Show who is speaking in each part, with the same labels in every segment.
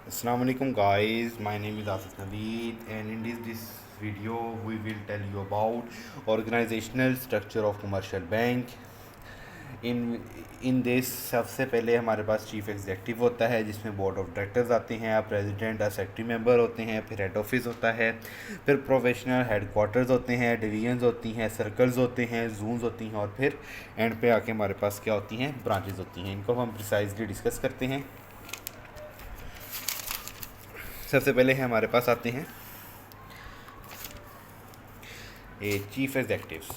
Speaker 1: Assalamu alaikum guys, my name is Asif Naveed and in this video we will tell you about organizational structure of commercial bank. In in this सबसे पहले हमारे पास chief executive होता है जिसमें board of directors आते हैं, president secretary member होते हैं, फिर हेड ऑफिस होता है, फिर प्रोफेशनल हेडक्वार्टर्स होते हैं, डिवीजन्स होती हैं, सर्कल्स होते हैं, जोन्स होती हैं और फिर एंड पे आके हमारे पास क्या होती हैं, ब्रांचेस होती हैं। इनको हम प्रिसाइजली डिस्कस करते हैं। सबसे पहले हमारे पास आते हैं chief executives.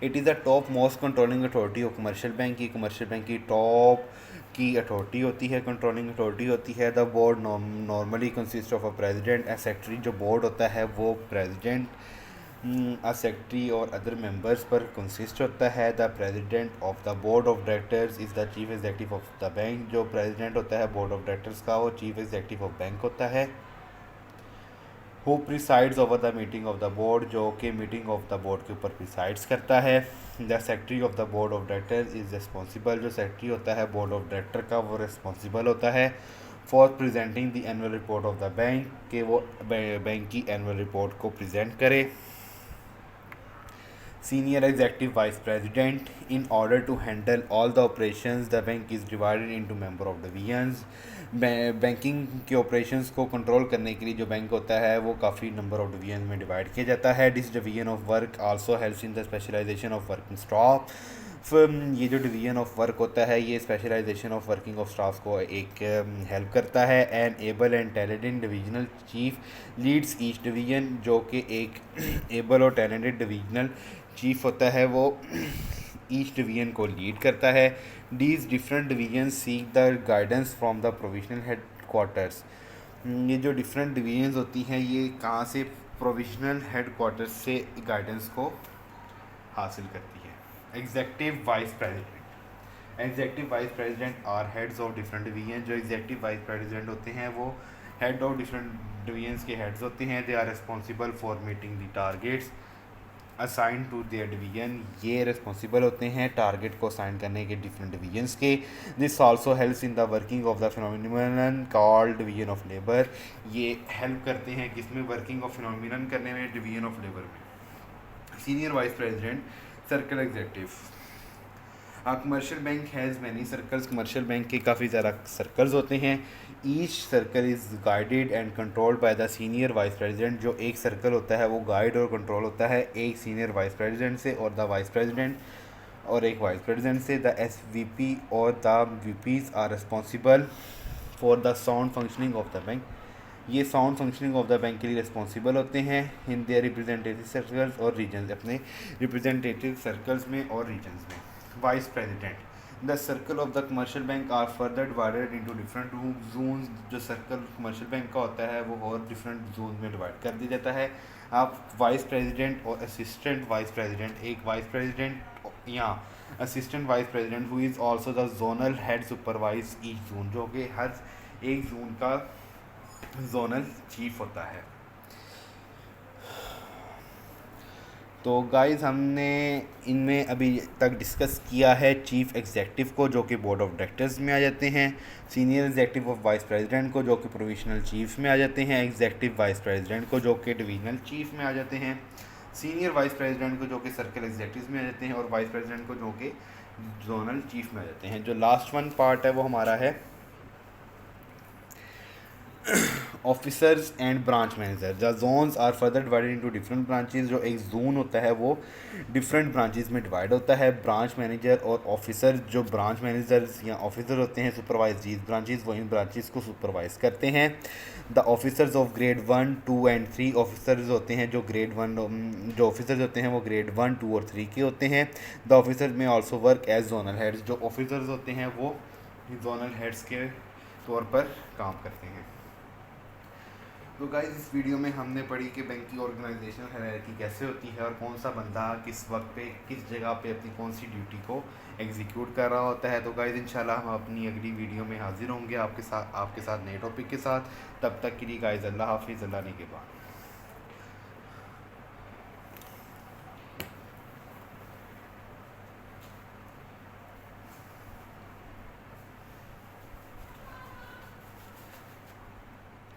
Speaker 1: It is the top most controlling authority of commercial bank की टॉप की अथॉरिटी होती है, कंट्रोलिंग अथॉरिटी होती है। The board normally consist of a president a secretary. जो बोर्ड होता है वो प्रेसिडेंट, अ सेक्रेटरी और अदर मेंबर्स पर कंसिस्ट होता है। The president of the board of directors is the chief executive of the bank. जो प्रेसिडेंट होता है बोर्ड ऑफ डायरेक्टर्स का वो चीफ एग्जीक्यूटिव ऑफ बैंक होता है। Who presides over the meeting of the board, जो कि मीटिंग ऑफ द बोर्ड के ऊपर प्रिसाइड्स करता है। The secretary of the board of director is responsible. जो सेक्रेटरी होता है बोर्ड ऑफ डायरेक्टर का वो रिस्पॉन्सिबल होता है for presenting the annual report of the bank, कि वो बैंक की एनुअल रिपोर्ट को प्रेजेंट करे। Senior Executive Vice President, in order to handle all the operations, the bank is divided into member of divisions. Banking के operations को control करने के लिए जो बैंक होता है वो काफ़ी नंबर ऑफ डिवीजन में डिवाइड किया जाता है। This division of work also helps in the specialisation of working staff. ये जो डिवीजन ऑफ वर्क होता है ये specialisation of working of staff को एक हेल्प करता है। An able and talented divisional chief leads each division, जो कि एक एबल और टैलेंटेड डिवीजनल चीफ होता है वो ईच डिवीजन को लीड करता है। These different division seek the guidance from the provisional headquarters. ये जो डिफरेंट डिवीजन्स होती हैं ये कहाँ से, प्रोविजनल हेड क्वार्टर्स से गाइडेंस को हासिल करती है। Executive vice president, executive vice president are heads of different division. जो एग्जेक्टिव वाइस प्रेसिडेंट होते हैं वो हेड ऑफ डिफरेंट डिवीजन्स के हेड्स होते हैं। They are responsible for meeting the targets assign to their division. ये रिस्पॉन्सिबल होते हैं टारगेट को असाइन करने के डिफरेंट डिवीजन्स के। This also helps in the working of the phenomenon called division of labour. ये हेल्प करते हैं किसमें, वर्किंग ऑफ फिनोमिनन करने में, डिवीजन ऑफ लेबर में। Senior vice president circle executive. Commercial bank has many circles. Commercial bank के काफ़ी ज़्यादा सर्कल्स होते हैं। Each circle is guided and controlled by the senior vice president. जो एक सर्कल होता है वो गाइड और कंट्रोल होता है एक सीनियर वाइस प्रेसिडेंट से और द वाइस प्रेसिडेंट और एक वाइस प्रेसिडेंट से। द SVP और the VPs are responsible for the sound functioning of the bank. ये sound functioning of the bank के लिए रिस्पॉन्सिबल होते हैं इन देयर रिप्रेजेंटेटिव सर्कल्स और रीजन्स, अपने रिप्रेजेंटेटिव सर्कल्स में और रीजन्स में। Vice president, the circle of the commercial bank are further divided into different zones. जो सर्कल कमर्शियल बैंक का होता है वो और डिफरेंट जोन में डिवाइड कर दिया जाता है। आप वाइस प्रेसिडेंट और असिस्टेंट वाइस प्रेसिडेंट, एक वाइस प्रेसिडेंट या assistant vice president who is also the zonal head supervise each zone, जो कि हर एक जोन का जोनल चीफ होता है। तो गाइस हमने इनमें अभी तक डिस्कस किया है चीफ एग्जेक्टिव को, जो कि बोर्ड ऑफ डायरेक्टर्स में आ जाते हैं। Senior executive of vice president को, जो कि प्रोविजनल चीफ में आ जाते हैं। एग्जेक्टिव वाइस प्रेसिडेंट को, जो कि डिवीजनल चीफ में आ जाते हैं। सीनियर वाइस प्रेसिडेंट को, जो कि सर्कल एग्जेक्टिव में आ जाते हैं। और वाइस प्रेसिडेंट को, जो कि जोनल चीफ में आ जाते हैं। जो लास्ट वन पार्ट है वो हमारा है officers and branch manager. The zones are further divided into different branches. जो एक जोन होता है वो डिफरेंट ब्रांचेस में डिवाइड होता है। ब्रांच मैनेजर और ऑफिसर, जो ब्रांच मैनेजर्स या ऑफिसर होते हैं सुपरवाइज दीज ब्रांचेस, वो इन ब्रांचेस को सुपरवाइज करते हैं। The officers of grade 1, 2 and 3। Officers होते हैं जो ग्रेड 1, जो ऑफिसर्स होते हैं वो ग्रेड 1, 2 और 3 के होते हैं। The officer may also work as zonal heads. जो ऑफिसर्स होते हैं वो जोनल हेड्स के तौर पर काम करते हैं। तो गाइस इस वीडियो में हमने पढ़ी कि बैंक की ऑर्गेनाइजेशनल हायरार्की कैसे होती है और कौन सा बंदा किस वक्त पे किस जगह पे अपनी कौन सी ड्यूटी को एग्जीक्यूट कर रहा होता है। तो गाइस इंशाल्लाह हम अपनी अगली वीडियो में हाजिर होंगे आपके साथ नए टॉपिक के साथ। तब तक के लिए गाइस अल्लाह हाफिज़, अल्लाह ने के बाद।